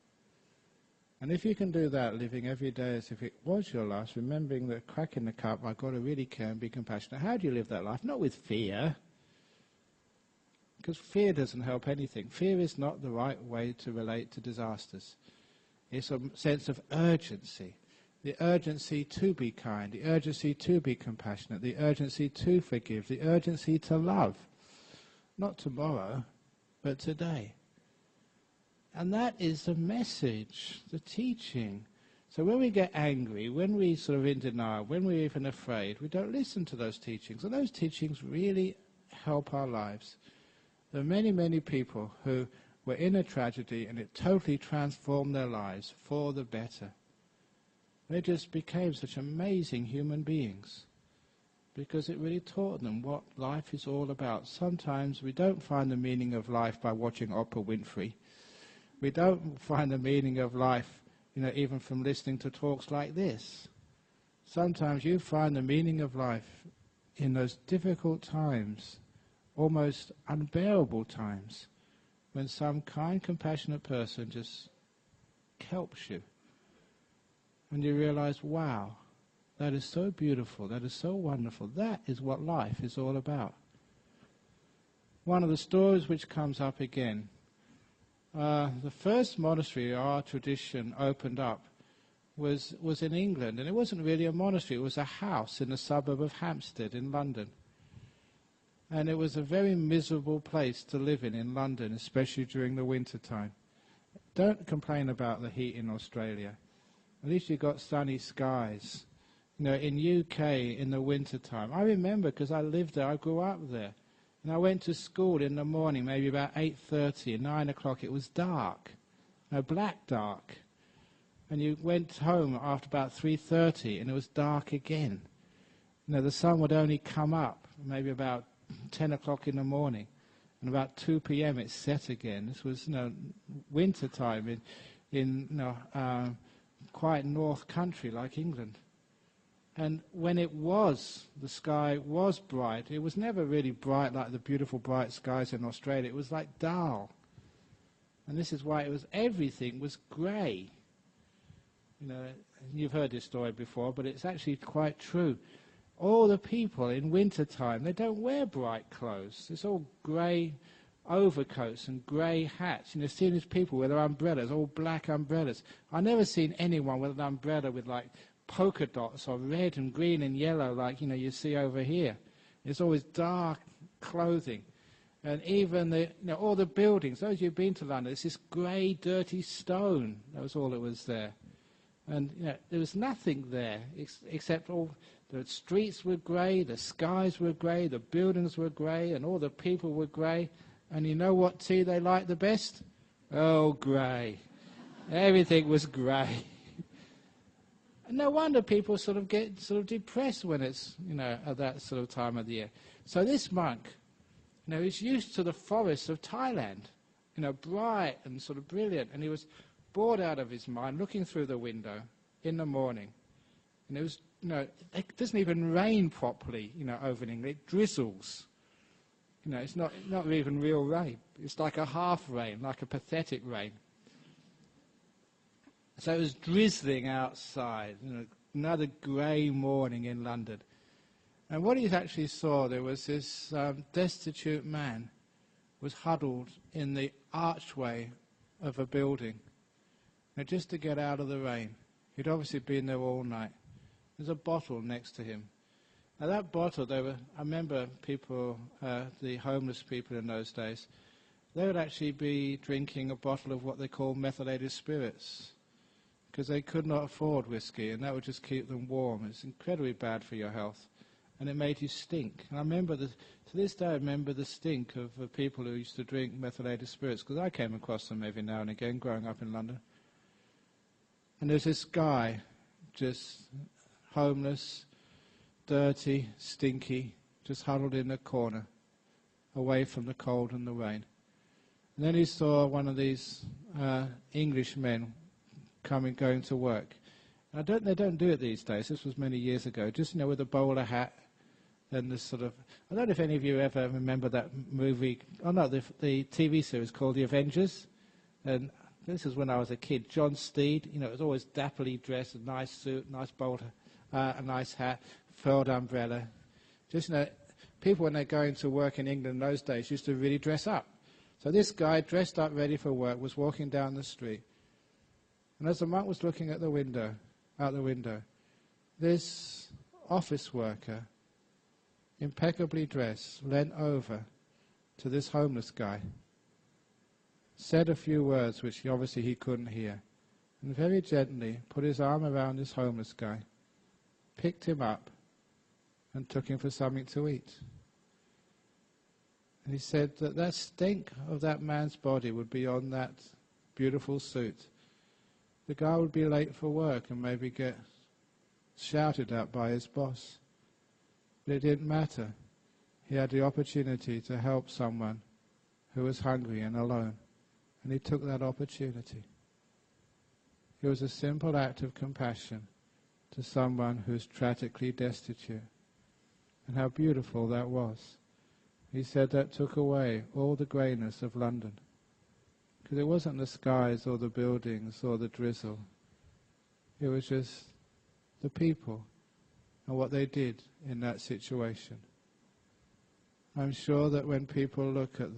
And if you can do that, living every day as if it was your last, remembering that crack in the cup, I've got to really care and be compassionate. How do you live that life? Not with fear. Because fear doesn't help anything. Fear is not the right way to relate to disasters. It's a sense of urgency. The urgency to be kind, the urgency to be compassionate, the urgency to forgive, the urgency to love. Not tomorrow, but today. And that is the message, the teaching. So when we get angry, when we sort of in denial, when we're even afraid, we don't listen to those teachings. And those teachings really help our lives. There are many, many people who were in a tragedy and it totally transformed their lives for the better. They just became such amazing human beings because it really taught them what life is all about. Sometimes we don't find the meaning of life by watching Oprah Winfrey. We don't find the meaning of life, even from listening to talks like this. Sometimes you find the meaning of life in those difficult times, almost unbearable times, when some kind, compassionate person just helps you. And you realize, wow, that is so beautiful, that is so wonderful. That is what life is all about. One of the stories which comes up again, the first monastery our tradition opened up was in England, and it wasn't really a monastery, it was a house in the suburb of Hampstead in London. And it was a very miserable place to live in London, especially during the winter time. Don't complain about the heat in Australia. At least you've got sunny skies. In UK in the winter time, I remember because I lived there, I grew up there. And I went to school in the morning, maybe about 8:30, 9 o'clock. It was dark, black dark. And you went home after about 3:30, and it was dark again. The sun would only come up maybe about 10 o'clock in the morning, and about 2 p.m. it set again. This was winter time in quite north country like England. And when the sky was bright, it was never really bright like the beautiful bright skies in Australia. It was like dull. And this is why everything was grey. You've heard this story before, but it's actually quite true. All the people in winter time, they don't wear bright clothes. It's all grey overcoats and grey hats. Seeing these people with their umbrellas, all black umbrellas. I've never seen anyone with an umbrella with like polka dots or red and green and yellow like you see over here. It's always dark clothing. And even all the buildings, those who've been to London, it's this grey dirty stone. That was all that was there. And there was nothing there except all the streets were grey, the skies were grey, the buildings were grey, and all the people were grey. And you know what tea they liked the best? Oh, grey. Everything was grey. And no wonder people get depressed when it's at that sort of time of the year. So this monk, he's used to the forests of Thailand, bright and sort of brilliant, and he was bored out of his mind, looking through the window in the morning, and it was it doesn't even rain properly, over in England. It drizzles. It's not even real rain. It's like a half rain, like a pathetic rain. So it was drizzling outside, another grey morning in London. And what he actually saw, there was this destitute man was huddled in the archway of a building, and just to get out of the rain. He'd obviously been there all night. There's a bottle next to him. Now that bottle, I remember people, the homeless people in those days, they would actually be drinking a bottle of what they call methylated spirits, because they could not afford whiskey, and that would just keep them warm. It's incredibly bad for your health, and it made you stink. And I remember, to this day, I remember the stink of people who used to drink methylated spirits, because I came across them every now and again growing up in London. And there's this guy, just homeless, dirty, stinky, just huddled in a corner, away from the cold and the rain. And then he saw one of these English men going to work. And they don't do it these days. This was many years ago. Just, with a bowler hat and this sort of... I don't know if any of you ever remember that movie... Oh, no, the TV series called The Avengers. And this is when I was a kid. John Steed, was always dapperly dressed, a nice suit, nice bowler, a nice hat, furled umbrella. Just, people when they're going to work in England in those days used to really dress up. So this guy, dressed up, ready for work, was walking down the street. And as the monk was looking out the window, this office worker, impeccably dressed, leant over to this homeless guy, said a few words which obviously he couldn't hear, and very gently put his arm around this homeless guy, picked him up, and took him for something to eat. And he said that stink of that man's body would be on that beautiful suit. The guy would be late for work and maybe get shouted at by his boss. But it didn't matter. He had the opportunity to help someone who was hungry and alone. And he took that opportunity. It was a simple act of compassion to someone who's tragically destitute. And how beautiful that was. He said that took away all the greyness of London. Because it wasn't the skies or the buildings or the drizzle. It was just the people and what they did in that situation. I'm sure that when people look at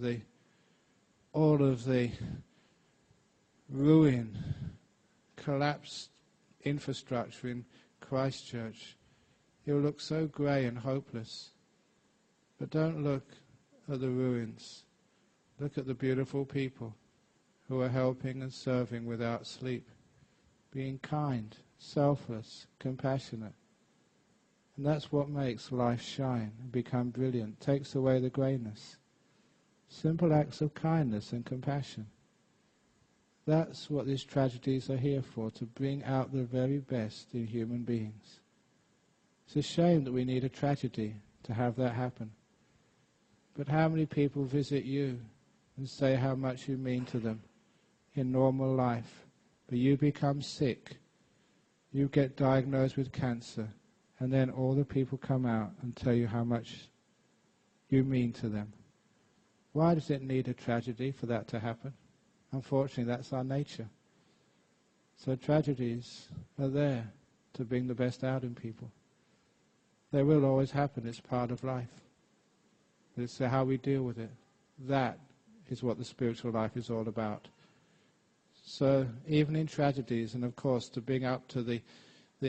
all of the ruin, collapsed infrastructure in Christchurch, it will look so grey and hopeless. But don't look at the ruins. Look at the beautiful people who are helping and serving without sleep, being kind, selfless, compassionate. And that's what makes life shine and become brilliant, takes away the greyness. Simple acts of kindness and compassion. That's what these tragedies are here for, to bring out the very best in human beings. It's a shame that we need a tragedy to have that happen. But how many people visit you and say how much you mean to them in normal life, but you become sick, you get diagnosed with cancer, and then all the people come out and tell you how much you mean to them. Why does it need a tragedy for that to happen? Unfortunately, that's our nature. So tragedies are there to bring the best out in people. They will always happen, it's part of life. But it's how we deal with it. That is what the spiritual life is all about. So even in tragedies, and of course to bring up to the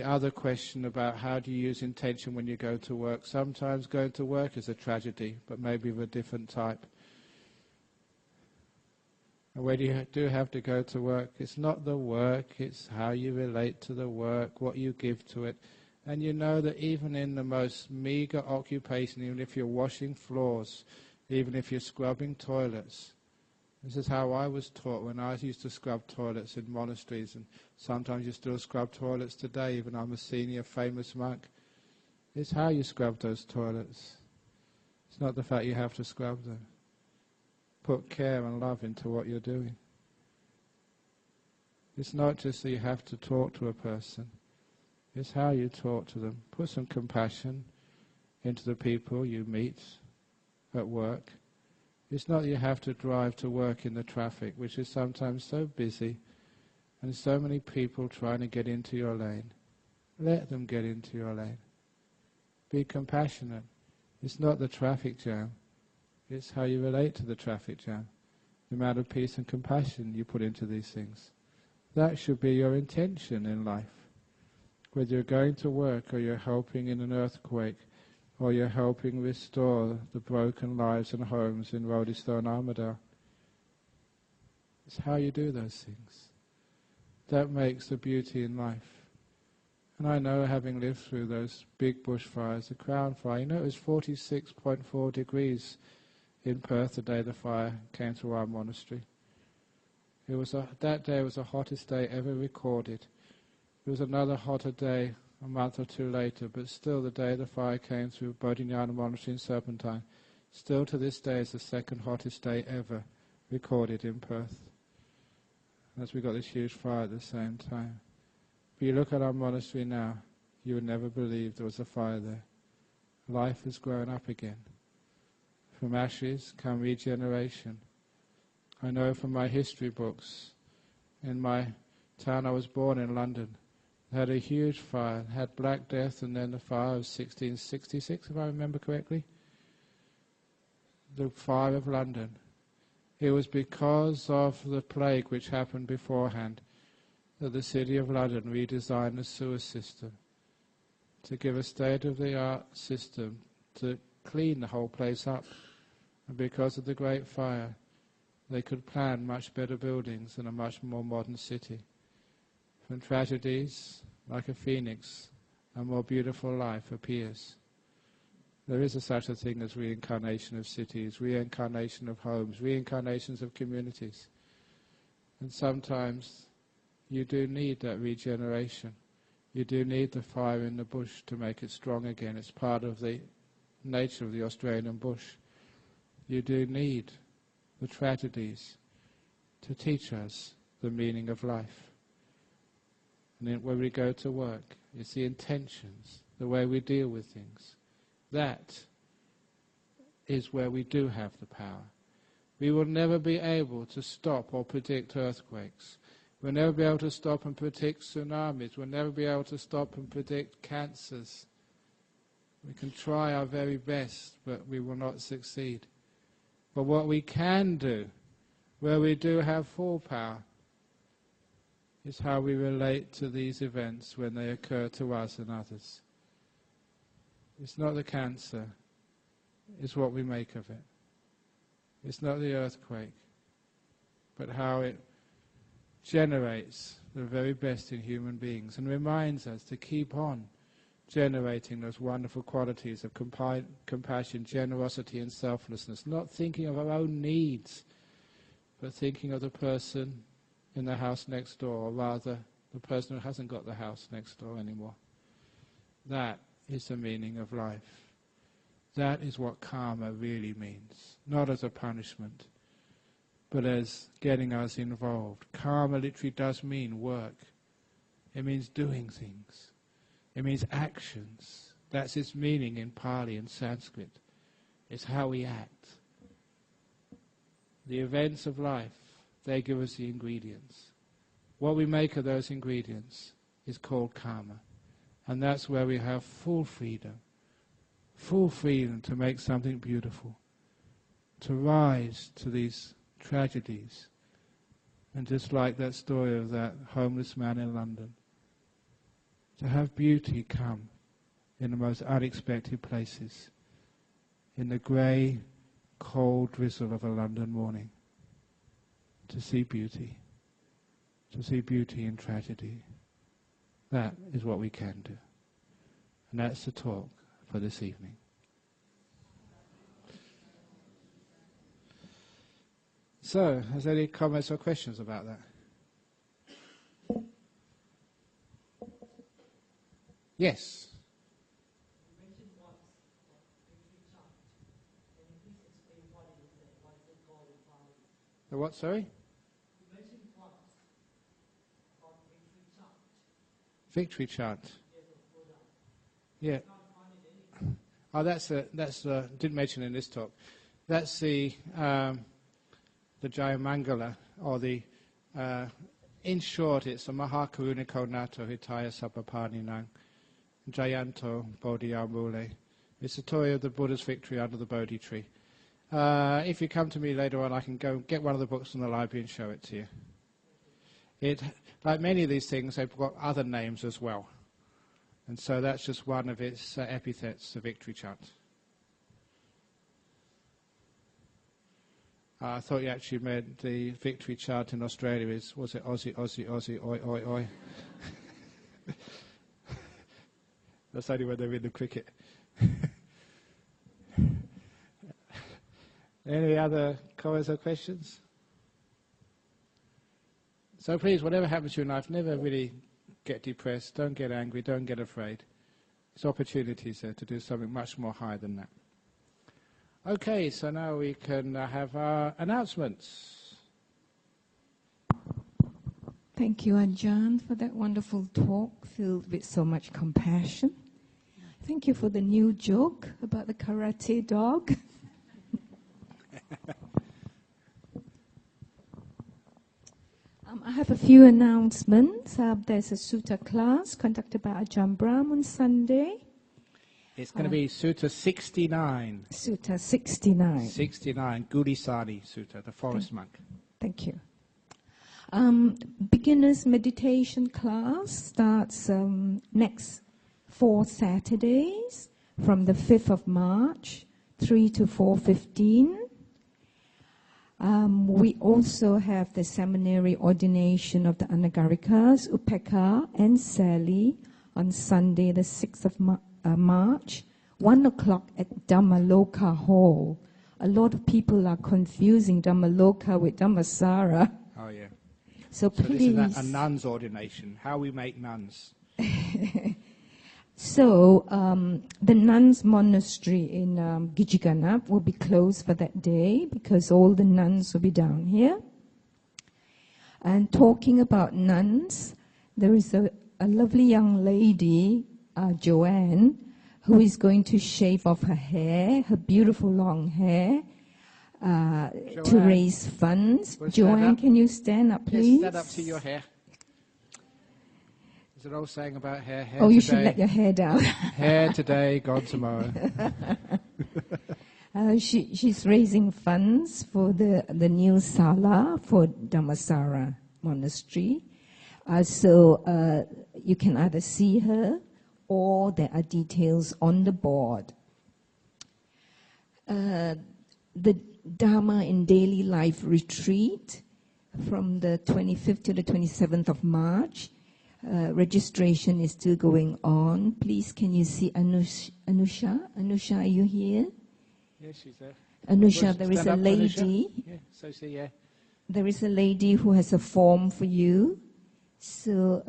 other question about how do you use intention when you go to work. Sometimes going to work is a tragedy, but maybe of a different type. And when you do have to go to work, it's not the work, it's how you relate to the work, what you give to it. And you know that even in the most meager occupation, even if you're washing floors, even if you're scrubbing toilets, this is how I was taught when I used to scrub toilets in monasteries, and sometimes you still scrub toilets today, even I'm a senior famous monk. It's how you scrub those toilets. It's not the fact you have to scrub them. Put care and love into what you're doing. It's not just that you have to talk to a person. It's how you talk to them. Put some compassion into the people you meet at work. It's not that you have to drive to work in the traffic, which is sometimes so busy, and so many people trying to get into your lane. Let them get into your lane. Be compassionate. It's not the traffic jam. It's how you relate to the traffic jam. The amount of peace and compassion you put into these things. That should be your intention in life. Whether you're going to work, or you're helping in an earthquake, or you're helping restore the broken lives and homes in Rhodestar and Armadale. It's how you do those things. That makes the beauty in life. And I know, having lived through those big bushfires, the Crown Fire, it was 46.4 degrees in Perth the day the fire came to our monastery. That day was the hottest day ever recorded. There was another hotter day a month or two later, but still the day the fire came through Bodhinyana Monastery in Serpentine, still to this day is the second hottest day ever recorded in Perth. As we got this huge fire at the same time. But you look at our monastery now, you would never believe there was a fire there. Life has grown up again. From ashes come regeneration. I know from my history books, in my town I was born in London, had a huge fire, had Black Death, and then the fire of 1666, if I remember correctly. The fire of London. It was because of the plague which happened beforehand that the city of London redesigned the sewer system to give a state-of-the-art system to clean the whole place up. And because of the Great Fire, they could plan much better buildings and a much more modern city. From tragedies, like a phoenix, a more beautiful life appears. There is such a thing as reincarnation of cities, reincarnation of homes, reincarnations of communities. And sometimes you do need that regeneration. You do need the fire in the bush to make it strong again. It's part of the nature of the Australian bush. You do need the tragedies to teach us the meaning of life. And then when we go to work, it's the intentions, the way we deal with things. That is where we do have the power. We will never be able to stop or predict earthquakes. We'll never be able to stop and predict tsunamis. We'll never be able to stop and predict cancers. We can try our very best, but we will not succeed. But what we can do, where we do have full power, is how we relate to these events when they occur to us and others. It's not the cancer, it's what we make of it. It's not the earthquake, but how it generates the very best in human beings and reminds us to keep on generating those wonderful qualities of compassion, generosity and selflessness, not thinking of our own needs, but thinking of the person in the house next door, or rather the person who hasn't got the house next door anymore. That is the meaning of life. That is what karma really means, not as a punishment, but as getting us involved. Karma literally does mean work. It means doing things. It means actions. That's its meaning in Pali and Sanskrit. It's how we act. The events of life, they give us the ingredients. What we make of those ingredients is called karma. And that's where we have full freedom to make something beautiful, to rise to these tragedies. And just like that story of that homeless man in London, to have beauty come in the most unexpected places, in the grey, cold drizzle of a London morning, to see beauty in tragedy. That is what we can do. And that's the talk for this evening. So, has any comments or questions about that? Yes. You mentioned once about victory chant. Can you please explain what it is and what is it called in Pali? The what, sorry? You mentioned once about victory chant. Victory chant. Yes, of Buddha. Yeah. I can't find it anywhere. Oh, that's didn't mention in this talk. That's the Jayamangala, or the in short, it's the Mahakaruniko Nato Hitaya Sapapaninang Jayanto Bodhiyamule It's a toy of the Buddha's victory under the Bodhi tree. If you come to me later on, I can go get one of the books from the library and show it to you. It, like many of these things, they've got other names as well. And so that's just one of its epithets, the victory chant. I thought you actually meant the victory chant in Australia was it Aussie, Aussie, Aussie, oi, oi, oi? That's only when they're in the cricket. Any other comments or questions? So please, whatever happens to you in life, never really get depressed, don't get angry, don't get afraid. There's opportunities there to do something much more higher than that. Okay, so now we can have our announcements. Thank you, Ajahn, for that wonderful talk filled with so much compassion. Thank you for the new joke about the karate dog. I have a few announcements. There's a sutta class conducted by Ajahn Brahm on Sunday. It's going to be Sutta 69. Sutta 69. 69, Gulisani Sutta, the forest monk. Thank you. Beginner's meditation class starts next 4 Saturdays from the 5th of March, 3 to 4:15. We also have the seminary ordination of the Anagarikas, Upeka and Sally on Sunday, the 6th of March, 1 o'clock at Dhammaloka Hall. A lot of people are confusing Dhammaloka with Dhammasara. Oh, yeah. So please. This is a nun's ordination, how we make nuns. So the nuns' monastery in Gijiganap will be closed for that day because all the nuns will be down here. And talking about nuns, there is a lovely young lady, Joanne, who is going to shave off her hair, her beautiful long hair, to raise funds. Joanne, can you stand up, please? Yes, stand up to your hair. There's an old saying about hair oh, you today. should let your hair down. Hair today, gone tomorrow. She's raising funds for the new sala for Dhammasara Monastery. So you can either see her or there are details on the board. The Dharma in Daily Life retreat from the 25th to the 27th of March. Registration is still going on. Please, can you see Anusha? Anusha, are you here? Yes, she's there. Anusha, there is a lady. Yeah, so see, yeah. There is a lady who has a form for you. So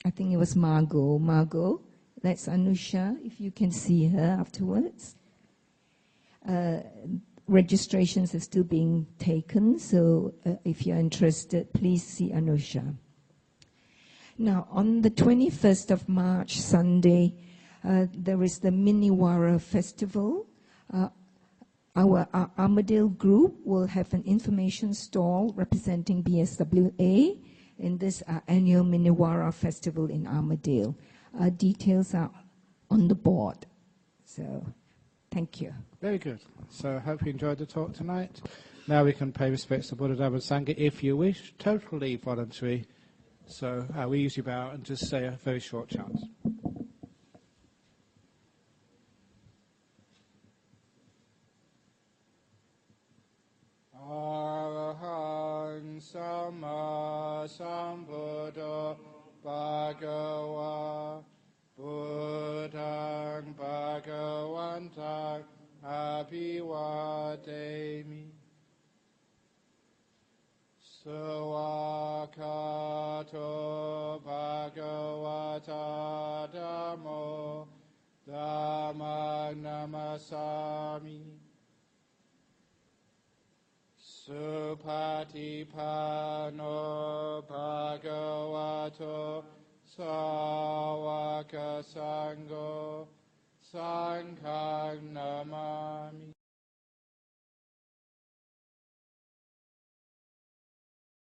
I think it was Margot. Margot, that's Anusha, if you can see her afterwards. Registrations are still being taken, so if you're interested, please see Anusha. Now, on the 21st of March, Sunday, there is the Miniwara Festival. Our Armadale group will have an information stall representing BSWA in this annual Miniwara Festival in Armadale. Details are on the board. So, thank you. Very good. So I hope you enjoyed the talk tonight. Now we can pay respects to Buddha Dharma Sangha if you wish, totally voluntary. So we usually bow and just say a very short chant. Arahant Sama Sambuddha Bhagava Buddhang Bhagavantang Abhivademi Sawakato Bhagavata Dhammo Dhammang Namasami Supatipano Bhagavato Sawaka Sangho Sanghang Namami